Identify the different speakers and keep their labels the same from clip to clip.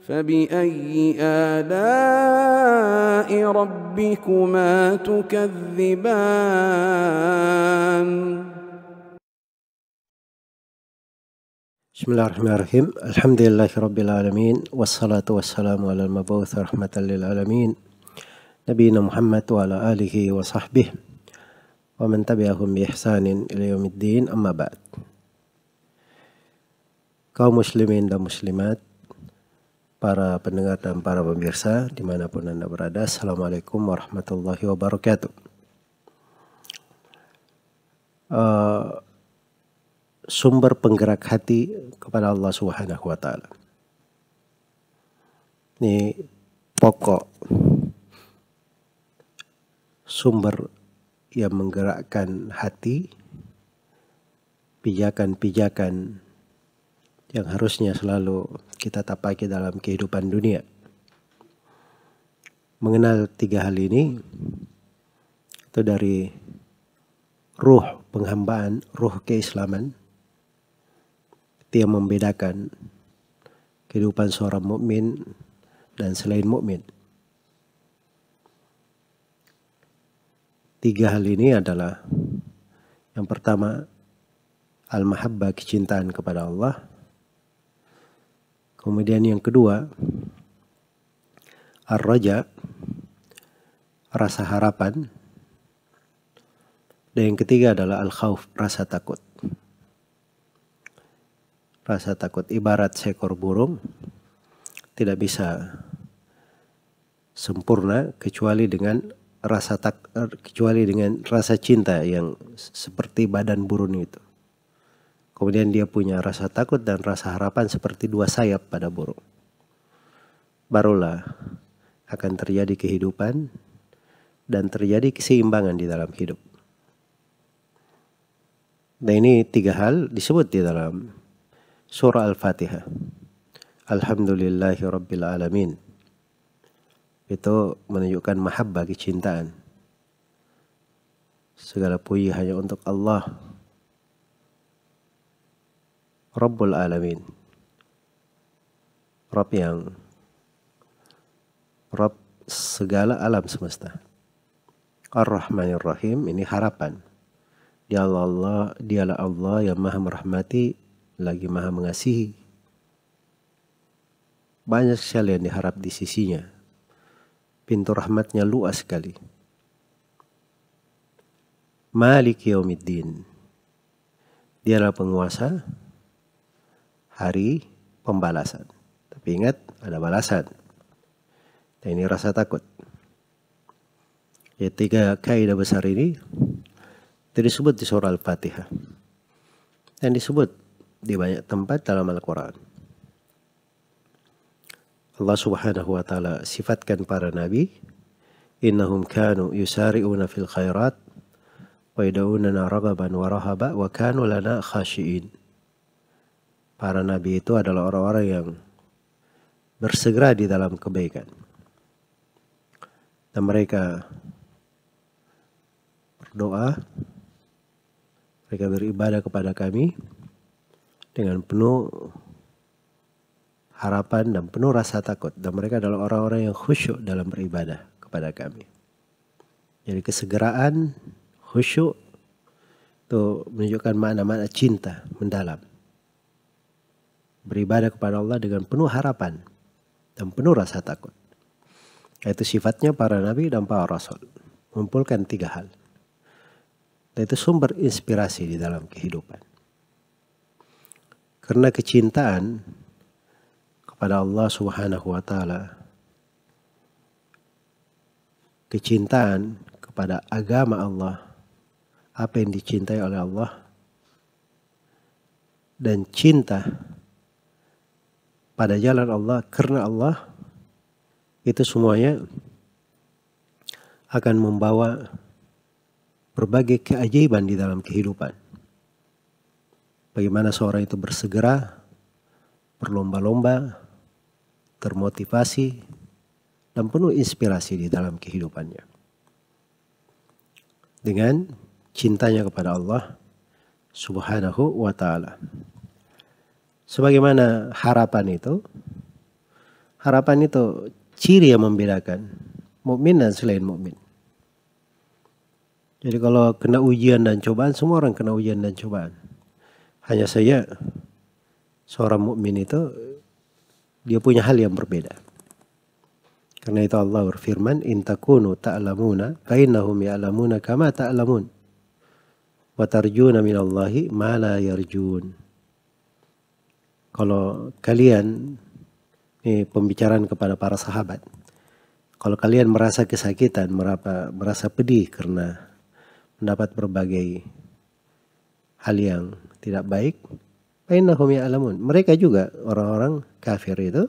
Speaker 1: فبأي آلاء ربكما تكذبان
Speaker 2: Bismillahirrahmanirrahim. Alhamdulillahirabbil alamin wassalatu wassalamu ala al-mab'uts rahmatan lil alamin nabiyina Muhammad wa ala alihi wa sahbihi wa man tabi'ahum bi ihsanin ila yaumiddin, amma ba'd. Kaum muslimin dan muslimat, para pendengar dan para pemirsa dimanapun Anda berada, Assalamualaikum warahmatullahi wabarakatuh. Sumber penggerak hati kepada Allah Subhanahu wa Ta'ala. Ini pokok sumber yang menggerakkan hati, pijakan-pijakan yang harusnya selalu kita tapaki dalam kehidupan dunia. Mengenal tiga hal ini itu dari ruh penghambaan, ruh keislaman, itu yang membedakan kehidupan seorang mukmin dan selain mukmin. Tiga hal ini adalah, yang pertama, al-mahabbah, kecintaan kepada Allah. Kemudian yang kedua, ar-raja, rasa harapan. Dan yang ketiga adalah al-khauf, rasa takut. Rasa takut ibarat seekor burung, tidak bisa sempurna kecuali dengan rasa cinta yang seperti badan burung itu. Kemudian dia punya rasa takut dan rasa harapan seperti dua sayap pada burung. Barulah akan terjadi kehidupan dan terjadi keseimbangan di dalam hidup. Dan ini tiga hal disebut di dalam surah Al-Fatihah. Alhamdulillahi Rabbil Alamin. Itu menunjukkan mahabbah, kecintaan. Segala puji hanya untuk Allah, Rabbul Alamin. Rabb segala alam semesta. Ar-Rahmanir Rahim, ini harapan. Dialah Allah yang maha merahmati lagi maha mengasihi. Banyak sekali yang diharap di sisinya. Pintu rahmatnya luas sekali. Maliki yaumiddin. Dialah penguasa hari pembalasan. Tapi ingat, ada balasan. Dan ini rasa takut. Ya, tiga kaidah besar ini itu disebut di surah Al-Fatihah. Dan disebut di banyak tempat dalam Al-Quran. Allah Subhanahu wa Ta'ala sifatkan para nabi, innahum kanu yusari'una fil khairat wa yad'unana raghaban wa rahaba wa kanu lana khashi'in. Para nabi itu adalah orang-orang yang bersegera di dalam kebaikan. Dan mereka berdoa, mereka beribadah kepada kami dengan penuh harapan dan penuh rasa takut. Dan mereka adalah orang-orang yang khusyuk dalam beribadah kepada kami. Jadi kesegeraan, khusyuk itu menunjukkan makna-makna cinta mendalam. Beribadah kepada Allah dengan penuh harapan dan penuh rasa takut. Itu sifatnya para nabi dan para rasul. Mengumpulkan tiga hal. Dan itu sumber inspirasi di dalam kehidupan. Karena kecintaan kepada Allah Subhanahu wa Ta'ala, kecintaan kepada agama Allah, apa yang dicintai oleh Allah, dan cinta pada jalan Allah karena Allah, itu semuanya akan membawa berbagai keajaiban di dalam kehidupan. Bagaimana seorang itu bersegera, berlomba-lomba, termotivasi, dan penuh inspirasi di dalam kehidupannya. Dengan cintanya kepada Allah Subhanahu wa Ta'ala. Sebagaimana harapan itu, Harapan itu ciri yang membedakan mukmin dan selain mukmin. Jadi kalau kena ujian dan cobaan, semua orang kena ujian dan cobaan. Hanya saja seorang mukmin itu dia punya hal yang berbeda. Karena itu Allah berfirman, "In takunu ta'lamuna fa innahum ya'lamuna kama ta'lamun. Wa tarjuna minallahi ma la yarjun." Kalau kalian, ini pembicaraan kepada para sahabat. Kalau kalian merasa kesakitan, merasa pedih karena mendapat berbagai hal yang tidak baik, fa'innahum ya'lamun. Mereka juga orang-orang kafir itu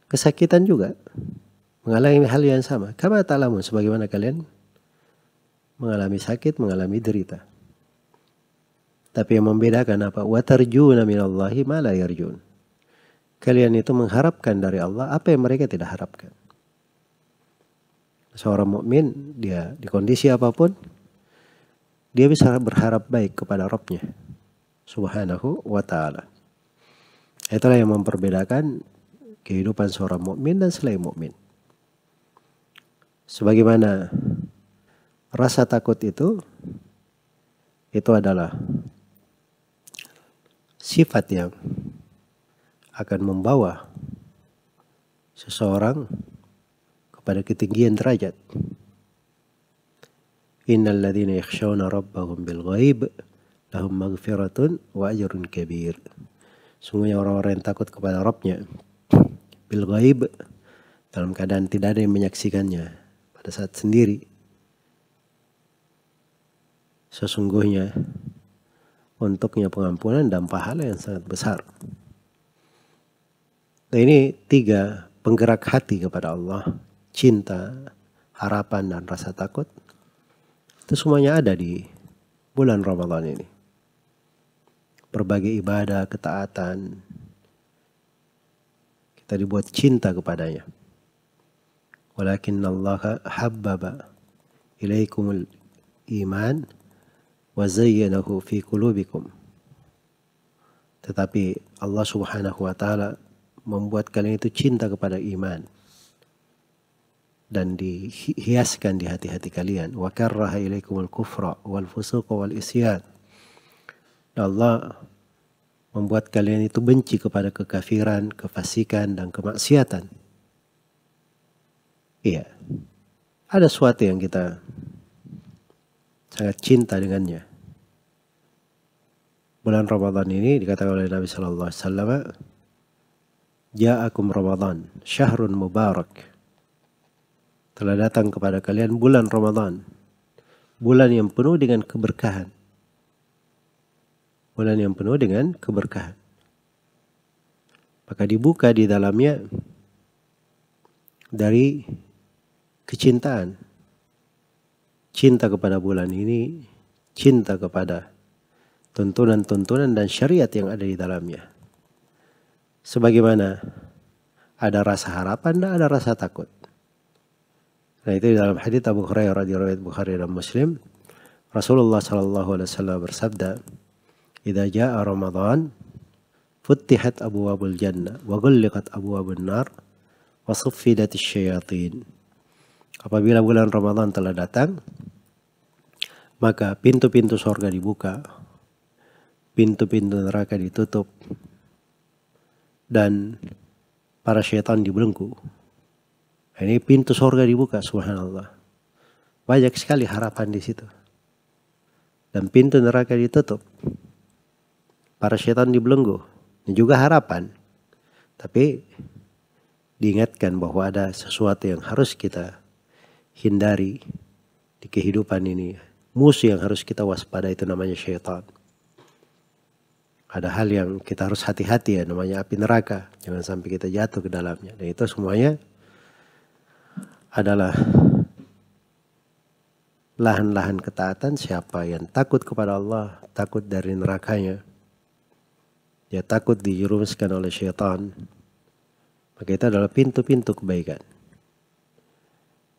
Speaker 2: kesakitan juga, mengalami hal yang sama. Kama ta'lamun, sebagaimana kalian mengalami sakit, mengalami derita. Tapi yang membedakan apa? Wa tarjuna minallahi ma la yarjun. Kalian itu mengharapkan dari Allah apa yang mereka tidak harapkan. Seorang mukmin, dia di kondisi apapun, dia bisa berharap baik kepada Rabb-Nya Subhanahu wa ta'ala. Itulah yang memperbedakan kehidupan seorang mukmin dan selain mukmin. Sebagaimana rasa takut itu adalah sifat yang akan membawa seseorang kepada ketinggian derajat. Innal ladzina yakhshawna rabbahum bil ghaib lahum maghfiratun wa ajrun kabir. Sungguhnya orang-orang yang takut kepada Rabb-Nya bil ghaib, dalam keadaan tidak ada yang menyaksikannya, pada saat sendiri, sesungguhnya untuknya pengampunan dan pahala yang sangat besar. Nah, ini 3 penggerak hati kepada Allah: cinta, harapan, dan rasa takut. Itu semuanya ada di bulan Ramadan ini. Berbagai ibadah, ketaatan, kita dibuat cinta kepadanya. Walakinnallaha habbaba ilaikumul iman wa zayyanahu fi qulubikum. Tetapi Allah Subhanahu wa ta'ala membuat kalian itu cinta kepada iman dan dihiaskan di hati-hati kalian. Wa karraha ilaikumul kufra wal fusuqa wal isyan. Allah membuat kalian itu benci kepada kekafiran, kefasikan, dan kemaksiatan. Iya, ada sesuatu yang kita sangat cinta dengannya. Bulan Ramadan ini dikatakan oleh Nabi Sallallahu Alaihi Wasallam, "Ja'akum Ramadan, syahrun mubarak." Telah datang kepada kalian bulan Ramadan, bulan yang penuh dengan keberkahan. Bulan yang penuh dengan keberkahan. Maka dibuka di dalamnya dari kecintaan. Cinta kepada bulan ini, cinta kepada tuntunan-tuntunan dan syariat yang ada di dalamnya. Sebagaimana ada rasa harapan dan ada rasa takut. Nah, itu di dalam hadits Abu Hurairah riwayat Bukhari dan Muslim, Rasulullah sallallahu alaihi wasallam bersabda, "Idza jaa Ramadan, futtihat abwabul jannah wa ghulliqat abwabun nar wa suffidatis syayatin." Apabila bulan Ramadan telah datang, maka pintu-pintu surga dibuka, pintu-pintu neraka ditutup, dan para syaitan dibelenggu. Ini pintu surga dibuka, subhanallah. Banyak sekali harapan di situ. Dan pintu neraka ditutup. Para syaitan dibelenggu. Ini juga harapan. Tapi diingatkan bahwa ada sesuatu yang harus kita hindari di kehidupan ini. Musuh yang harus kita waspada itu namanya syaitan. Ada hal yang kita harus hati-hati ya, namanya api neraka. Jangan sampai kita jatuh ke dalamnya. Dan itu semuanya adalah lahan-lahan ketaatan. Siapa yang takut kepada Allah, takut dari nerakanya, dia takut dijerumuskan oleh syaitan, maka itu adalah pintu-pintu kebaikan.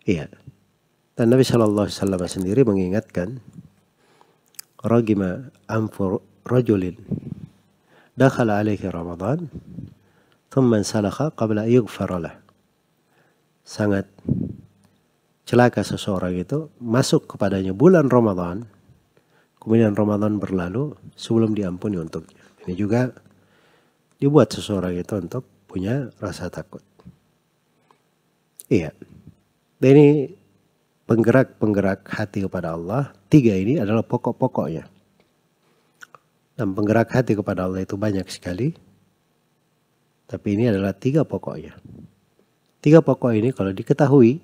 Speaker 2: Iya. Dan Nabi Sallallahu Alaihi Wasallam sendiri mengingatkan, "Ragima anfu rajulin dakhala alaihi Ramadan, thumma salakha qabla yughfaralah. Sangat celaka seseorang itu masuk kepadanya bulan Ramadan, kemudian Ramadan berlalu sebelum diampuni untuknya. Ini juga dibuat seseorang itu untuk punya rasa takut. Iya. Dan ini penggerak-penggerak hati kepada Allah. 3 ini adalah pokok-pokoknya. Dan penggerak hati kepada Allah itu banyak sekali. Tapi ini adalah 3 pokoknya. 3 pokok ini kalau diketahui,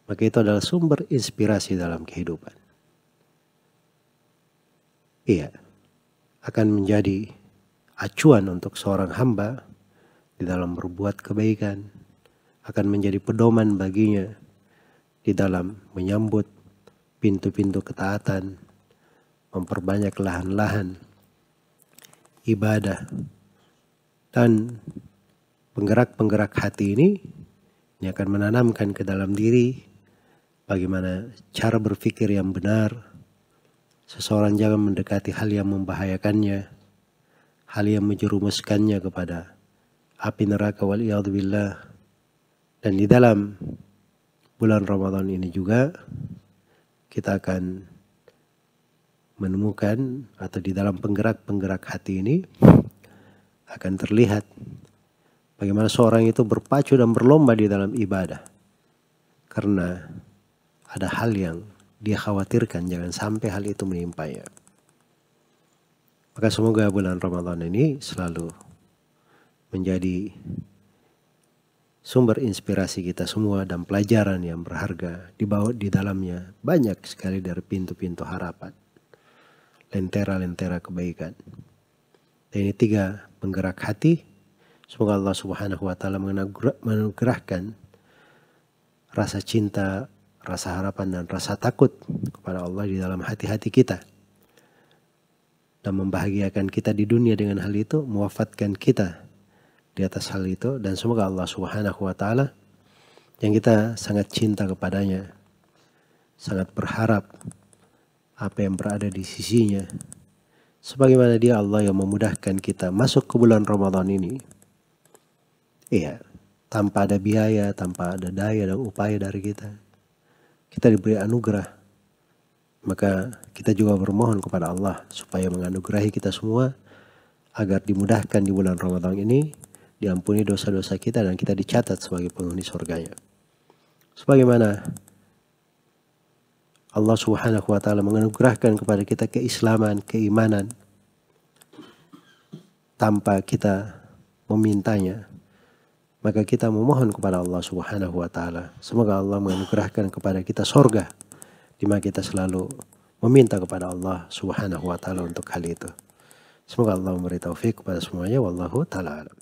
Speaker 2: maka itu adalah sumber inspirasi dalam kehidupan. Iya. Akan menjadi acuan untuk seorang hamba di dalam berbuat kebaikan, akan menjadi pedoman baginya di dalam menyambut pintu-pintu ketaatan, memperbanyak lahan-lahan ibadah, dan penggerak-penggerak hati ini akan menanamkan ke dalam diri bagaimana cara berpikir yang benar. Seseorang jangan mendekati hal yang membahayakannya, hal yang menjerumuskannya kepada api neraka waliyadzubillah. Dan di dalam bulan Ramadan ini juga kita akan menemukan, atau di dalam penggerak-penggerak hati ini akan terlihat bagaimana seorang itu berpacu dan berlomba di dalam ibadah. Karena ada hal yang dia khawatirkan jangan sampai hal itu menimpanya. Maka semoga bulan Ramadan ini selalu menjadi sumber inspirasi kita semua dan pelajaran yang berharga. Di dalamnya banyak sekali dari pintu-pintu harapan, lentera-lentera kebaikan. Dan ini 3 penggerak hati. Semoga Allah Subhanahu wa Ta'ala menganugerahkan rasa cinta, rasa harapan, dan rasa takut kepada Allah di dalam hati-hati kita, dan membahagiakan kita di dunia dengan hal itu, mewafatkan kita di atas hal itu. Dan semoga Allah Subhanahu wa Ta'ala yang kita sangat cinta kepadanya, sangat berharap apa yang berada di sisinya, sebagaimana dia Allah yang memudahkan kita masuk ke bulan Ramadan ini, iya, tanpa ada biaya, tanpa ada daya dan upaya dari kita. Kita diberi anugerah, maka kita juga bermohon kepada Allah supaya menganugerahi kita semua agar dimudahkan di bulan Ramadan ini, diampuni dosa-dosa kita dan kita dicatat sebagai penghuni surganya. Sebagaimana Allah Subhanahu wa Ta'ala menganugerahkan kepada kita keislaman, keimanan tanpa kita memintanya, maka kita memohon kepada Allah Subhanahu wa Ta'ala. Semoga Allah menganugerahkan kepada kita surga, di mana kita selalu meminta kepada Allah Subhanahu wa Ta'ala untuk hal itu. Semoga Allah memberi taufik kepada semuanya. Wallahu ta'ala alam.